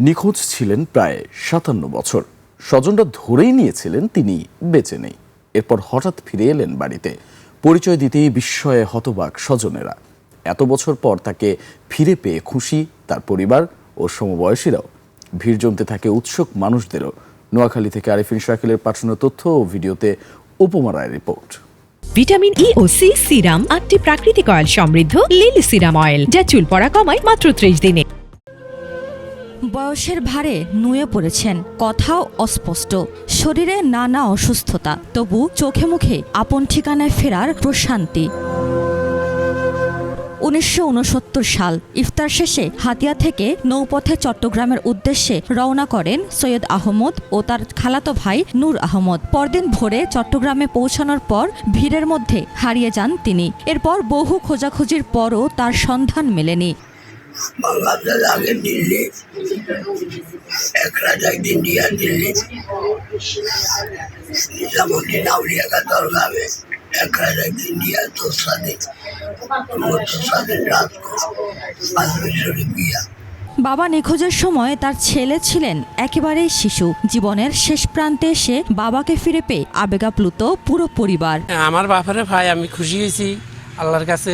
নিখোঁজ ছিলেন প্রায় ৫৭ বছর। স্বজনরা ধরেই নিয়েছিলেন তিনি বেঁচে নেই। এরপর হঠাৎ ফিরে এলেন বাড়িতে। পরিচয় দিতেই বিস্ময়ে হতবাক স্বজনেরা। এত বছর পর তাকে ফিরে পেয়ে খুশি তার পরিবার ও সমবয়সীরাও। ভিড় জমতে থাকে উৎসুক মানুষদেরও। নোয়াখালী থেকে আরিফিন শাকিলের পাঠানো তথ্য ও ভিডিওতে উপমা রায়ের রিপোর্ট। ভিটামিন ই ও সি সিরাম 8টি প্রাকৃতিক অয়েল সমৃদ্ধ লিলি সিরাম অয়েল, যা চুল পড়া কমায় মাত্র 30 দিনে। বয়সের ভারে নুয়ে পড়েছেন, কথাও অস্পষ্ট, শরীরে নানা অসুস্থতা, তবু চোখে মুখে আপন ঠিকানায় ফেরার প্রশান্তি। ১৯৬৯ সাল ইফতার শেষে হাতিয়া থেকে নৌপথে চট্টগ্রামের উদ্দেশ্যে রওনা করেন সৈয়দ আহমদ ও তার খালাতো ভাই নূর আহমদ। পরদিন ভোরে চট্টগ্রামে পৌঁছানোর পর ভিড়ের মধ্যে হারিয়ে যান তিনি। এরপর বহু খোঁজাখুঁজির পরও তার সন্ধান মেলেনি। বাবা নিখোঁজের সময় তার ছেলে ছিলেন একেবারেই শিশু। জীবনের শেষ প্রান্তে এসে বাবাকে ফিরে পেয়ে আবেগাপ্লুত পুরো পরিবার। আমার বাপারে ভাই, আমি খুশি হয়েছি, আল্লাহর কাছে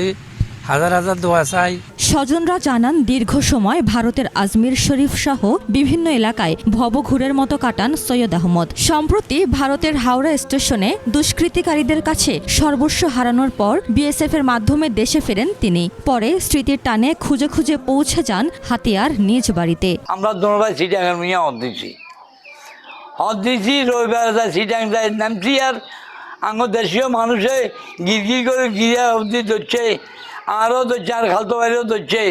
হাজার হাজার দোয়া চাই। স্বজনরা জানান, দীর্ঘ সময় ভারতের আজমির শরীফ সহ বিভিন্ন এলাকায় ভবঘুরের মতো কাটান সৈয়দ আহমদ। সম্প্রতি ভারতের হাওড়া স্টেশনে দুষ্কৃতিকারীদের কাছে সর্বস্ব হারানোর পর বিএসএফ এর মাধ্যমে দেশে ফেরেন তিনি। পরে স্মৃতির টানে খুঁজে খুঁজে পৌঁছে যান হাতিয়ার নিজ বাড়িতে। আমরা দোনোভাই সিটাঙ্গের মিয়া দিছি রবিবার সিটাং যাই নামছি। আর আমার দেশীয় মানুষে গিরগির করে গিরা অবধি ধরছে, আরও ধরছে, আর খালতো ভাইও ধরছে।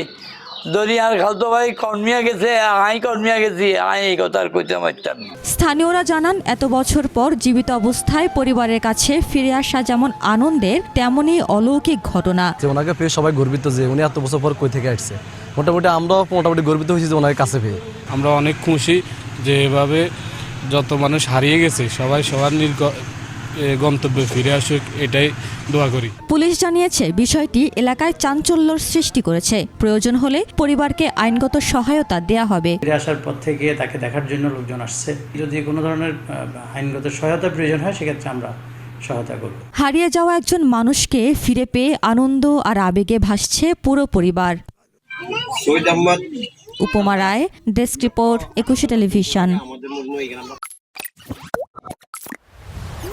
ধরি আর খালতো ভাই কর্মিয়া গেছে, আই কর্মিয়া গেছি, আই এই কথা আর কইতে পারতাম না। স্থানীয়রা জানান, এত বছর পর জীবিত অবস্থায় পরিবারের কাছে ফিরে আসা যেমন আনন্দের, তেমনই অলৌকিক ঘটনা। ওনাকে পেয়ে সবাই গর্বিত যে উনি এত বছর পর কই থেকে আসছে। মোটামুটি আমরাও গর্বিত হয়েছি যে ওনাকে কাছে পেয়ে। আমরা অনেক খুশি যে এভাবে যত মানুষ হারিয়ে গেছে সবাই সবার গন্তব্যে ফিরে আসুক, এটাই দোয়া করি। পুলিশ জানিয়েছে, বিষয়টি এলাকায় চাঞ্চল্যর সৃষ্টি করেছে। প্রয়োজন হলে পরিবারকে আইনগত সহায়তা দেয়া হবে। ফিরে আসার পর থেকে তাকে দেখার জন্য লোকজন আসছে। যদি কোনো ধরনের আইনগত সহায়তা প্রয়োজন হয়, সেক্ষেত্রে আমরা সহায়তা করব। হারিয়ে যাওয়া একজন মানুষকে ফিরে পেয়ে আনন্দ আর আবেগে ভাসছে পুরো পরিবার। উপমা রায়, ডেস্ক রিপোর্ট, ২১ টেলিভিশন।